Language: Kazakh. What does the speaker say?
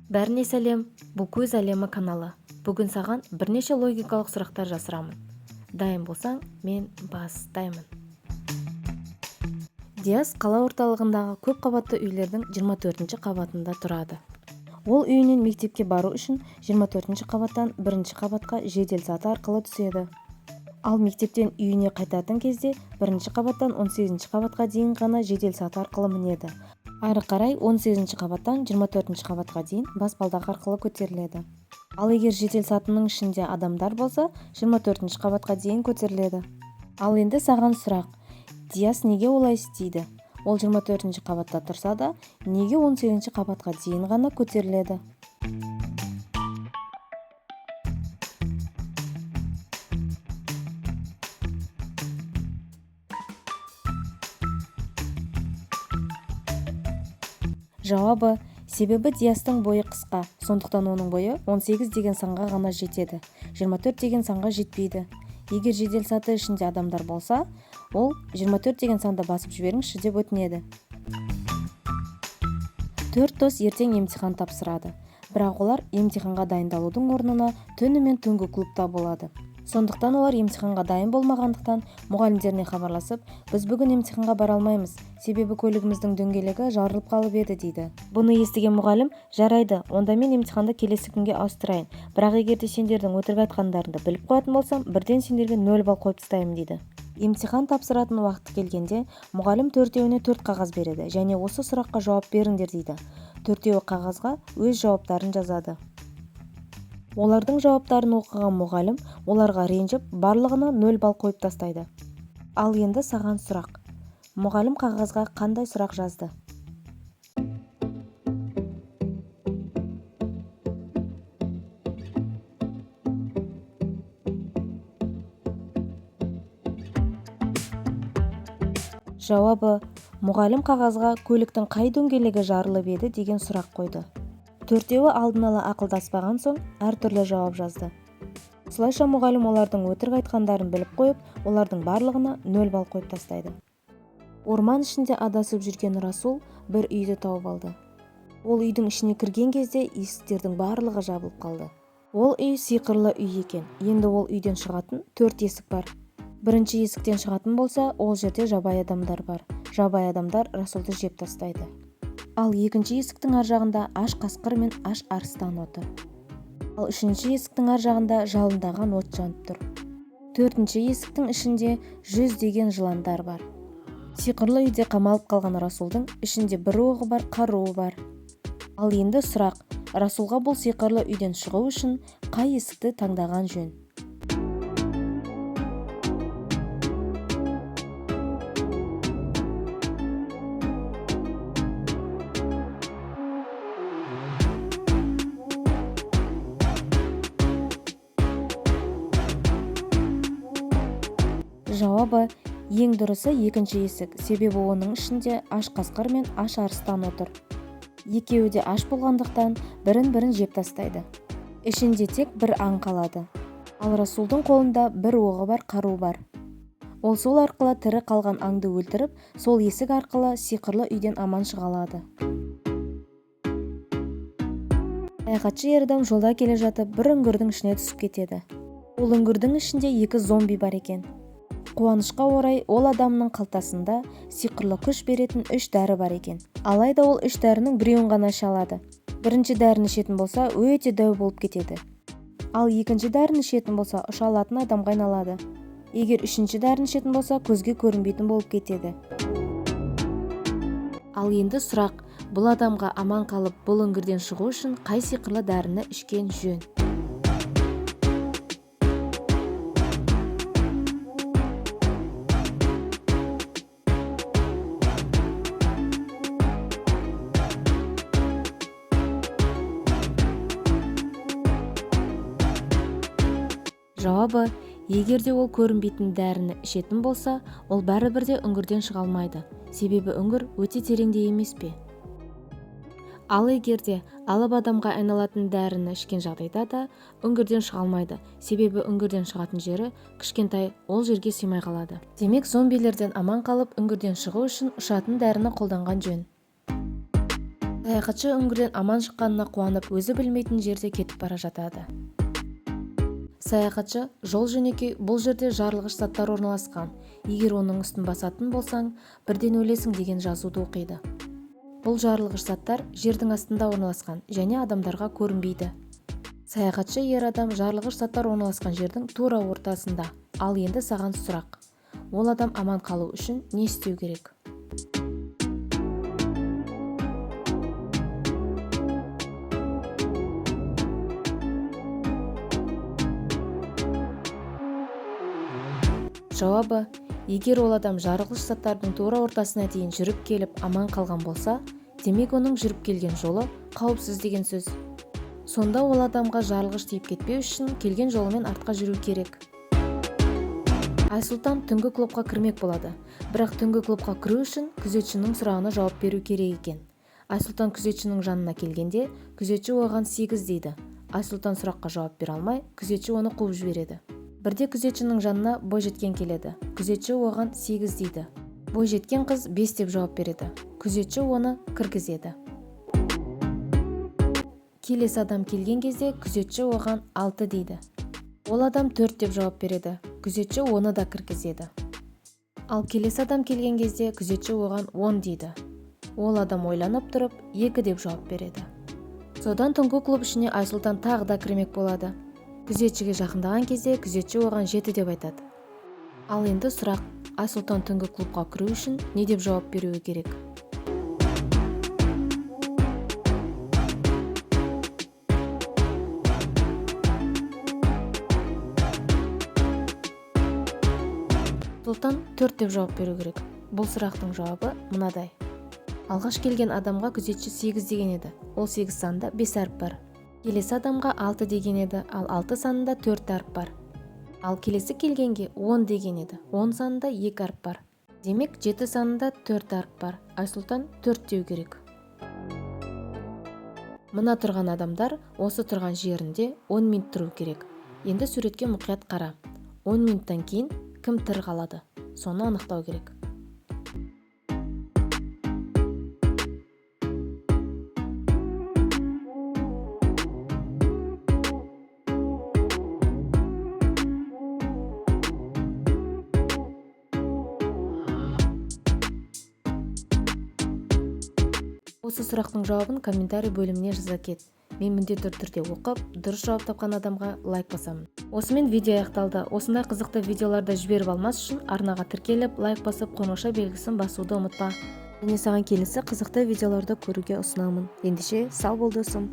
Бәріне сәлем, бұл көз әлемі каналы. Бүгін саған бірнеше логикалық сұрақтар жасырамын. Дайын болсаң, мен бастаймын. Диас қала орталығындағы көп қабатты үйлердің 24-ші қабатында тұрады. Ол үйінен мектепке бару үшін 24-ші қабаттан 1-ші қабатқа жеделсаты арқылы түседі. Ал мектептен үйіне қайтатын кезде 1-ші қабаттан 18-ші қабатқа дейін ғана жеделсаты арқылы мінеді. Ары қарай 18-ші қабаттан 24-ші қабатқа дейін баспалдақ арқылы көтеріледі. Ал егер жеделсатының ішінде адамдар болса, 24-ші қабатқа дейін көтеріледі. Ал енді саған сұрақ. Диас неге олай істейді? Ол 24-ші қабатта тұрса да, неге 18-ші қабатқа дейін ғана көтеріледі? Жауабы: себебі Диастың бойы қысқа, сондықтан оның бойы 18 деген санға ғана жетеді, 24 деген санға жетпейді. Егер жеделсаты ішінде адамдар болса, ол 24 деген санды басып жіберіңізші деп өтінеді. 4 дос ертең емтихан тапсырады, бірақ олар емтиханға дайындалудың орнына түні мен түнгі клубта болады. Сондықтан олар емтиханға дайын болмағандықтан мұғалімдеріне хабарласып, біз бүгін емтиханға бара алмаймыз, себебі көлігіміздің дөңгелегі жарылып қалып еді дейді. Бұны естіген мұғалім: жарайды, онда мен емтиханды келесі күнге ауыстырайын, бірақ егерде сендердің өтірік айтқандарыңды біліп қоятын болсам, бірден сендерге 0 балл қойып тастаймын дейді. Емтихан тапсыратын уақыты келгенде мұғалім төртеуіне 4 қағаз береді және осы сұраққа жауап беріңдер дейді. Төртеуі қағазға өз жауаптарын жазады. Олардың жауаптарын оқыған мұғалім оларға ренжіп, барлығына 0 балл қойып тастайды. Ал енді саған сұрақ. Мұғалім қағазға қандай сұрақ жазды? Жауабы: мұғалім қағазға көліктің қай дөңгелегі жарылып еді деген сұрақ қойды. Төртеуі алдын ала ақылдаспаған соң әртүрлі жауап жазды. Осылайша мұғалім олардың өтірік айтқандарын біліп қойып, олардың барлығына 0 балл қойып тастайды. Орман ішінде адасып жүрген Расул бір үйді тауып алды. Ол үйдің ішіне кірген кезде есіктердің барлығы жабылып қалды. Ол үй сиқырлы үй екен. Енді ол үйден шығатын 4 есік бар. Бірінші есіктен шығатын болса, ол жерде жабайы адамдар бар. Жабайы адамдар Расулды жеп тастайды. Ал екінші есіктің ар жағында аш қасқыр мен аш арыстан отыр. Ал үшінші есіктің ар жағында жалындаған от жанып тұр. Төртінші есіктің ішінде 100 деген жыландар бар. Сиқырлы үйде қамалып қалған Расулдың ішінде бір оғы бар, қаруы бар. Ал енді сұрақ: Расулға бұл сиқырлы үйден шығу үшін қай есікті таңдаған жөн? Жауабы: ең дұрысы екінші есік, себебі оның ішінде аш қасқыр мен аш арыстан отыр. Екеуі де аш болғандықтан бірін-бірін жеп тастайды. Ішінде тек бір аң қалады. Ал Расулдың қолында бір оғы бар, қару бар. Ол сол арқылы тірі қалған аңды өлтіріп, сол есік арқылы сиқырлы үйден аман шыға алады. Саяхатшы ер адам жолда келе жатып бір үңгірдің ішіне түсіп кетеді. Ол үңгірдің ішінде 2 зомби бар екен. Қуанышқа орай ол адамның қалтасында сиқырлы күш беретін 3 дәрі бар екен. Алайда ол 3 дәрінің біреуін ғана іше алады. Бірінші дәріні ішетін болса, өте дәу болып кетеді. Ал екінші дәріні ішетін болса, ұша алатын адамға айналады. Егер үшінші дәріні ішетін болса, көзге көрінбейтін болып кетеді. Ал енді сұрақ: бұл адамға аман қалып, бұл үңгірден шығу үшін қай сиқырлы дәріні ішкен жөн? Жауабы: егерде ол көрінбейтін дәріні ішетін болса, ол бәрібірде үңгірден шыға алмайды, себебі үңгір өте тереңде емес пе? Ал егерде алып адамға айналатын дәріні ішкен жағдайда да үңгірден шыға алмайды, себебі үңгірден шығатын жері кішкентай, ол жерге сыймай қалады. Демек, зомбилерден аман қалып үңгірден шығу үшін ұшатын дәріні қолданған жөн. Саяхатшы үңгірден аман шыққанына қуанып, өзі білмейтін жерде кетіп бара жатады. Саяхатшы жол-жөнекей бұл жерде жарылғыш заттар орналасқан. Егер оның үстін басатын болсаң, бірден өлесің деген жазуды оқиды. Бұл жарылғыш заттар жердің астында орналасқан және адамдарға көрінбейді. Саяхатшы ер адам жарылғыш заттар орналасқан жердің тура ортасында. Ал енді саған сұрақ. Ол адам аман қалу үшін не істеу керек? Жауабы: егер ол адам жарылғыш заттардың тура ортасына дейін жүріп келіп аман қалған болса, демек оның жүріп келген жолы қауіпсіз деген сөз. Сонда ол адамға жарылғыш тиіп кетпеу үшін келген жолымен артқа жүру керек. Айсұлтан түнгі клубқа кірмек болады, бірақ түнгі клубқа кіру үшін күзетшінің сұрағына жауап беру керек екен. Айсұлтан күзетшінің жанына келгенде, күзетші оған 8 дейді. Айсұлтан сұраққа жауап бере алмай, күзетші оны қуып жібереді. Бірде күзетшінің жанына бойжеткен келеді. Күзетші оған 8 дейді. Бойжеткен қыз 5 деп жауап береді. Күзетші оны кіргізеді. Келесі адам келген кезде күзетші оған 6 дейді. Ол адам 4 деп жауап береді. Күзетші оны да кіргізеді. Ал келесі адам келген кезде күзетші оған 10 дейді. Ол адам ойланып тұрып 2 деп жауап береді. Содан түнгі клуб ішіне Айсұлтан тағы да кірмек болады. Күзетшіге жақындаған кезде күзетші оған 7 деп айтады. Ал енді сұрақ: Айсұлтан түнгі клубқа кіру үшін не деп жауап беруі керек? Айсұлтан 4 деп жауап беру керек. Бұл сұрақтың жауабы мынадай. Алғаш келген адамға күзетші 8 деген еді. Ол 8 санында 5 әріп бар. Келесі адамға 6 деген еді, ал 6 санында 4 әріп бар. Ал келесі келгенге 10 деген еді. 10 санында 2 әріп бар. Демек 7 санында 4 әріп бар. Айсұлтан 4 деу керек. Мына тұрған адамдар осы тұрған жерінде 10 минут тұру керек. Енді суретке мұқият қара. 10 минуттан кейін кім тірі қалады? Соны анықтау керек. Осы сұрақтың жауабын комментарий бөліміне жаза кет. Мен міндетті түрде оқып, дұрыс жауап тапқан адамға лайк басамын. Осымен видео аяқталды. Осындай қызықты видеоларды жіберіп алмас үшін арнаға тіркеліп, лайк басып, қоңырауша белгісін басуды ұмытпа. Және саған келесі қызықты видеоларды көруге ұсынамын. Ендеше сау бол досым.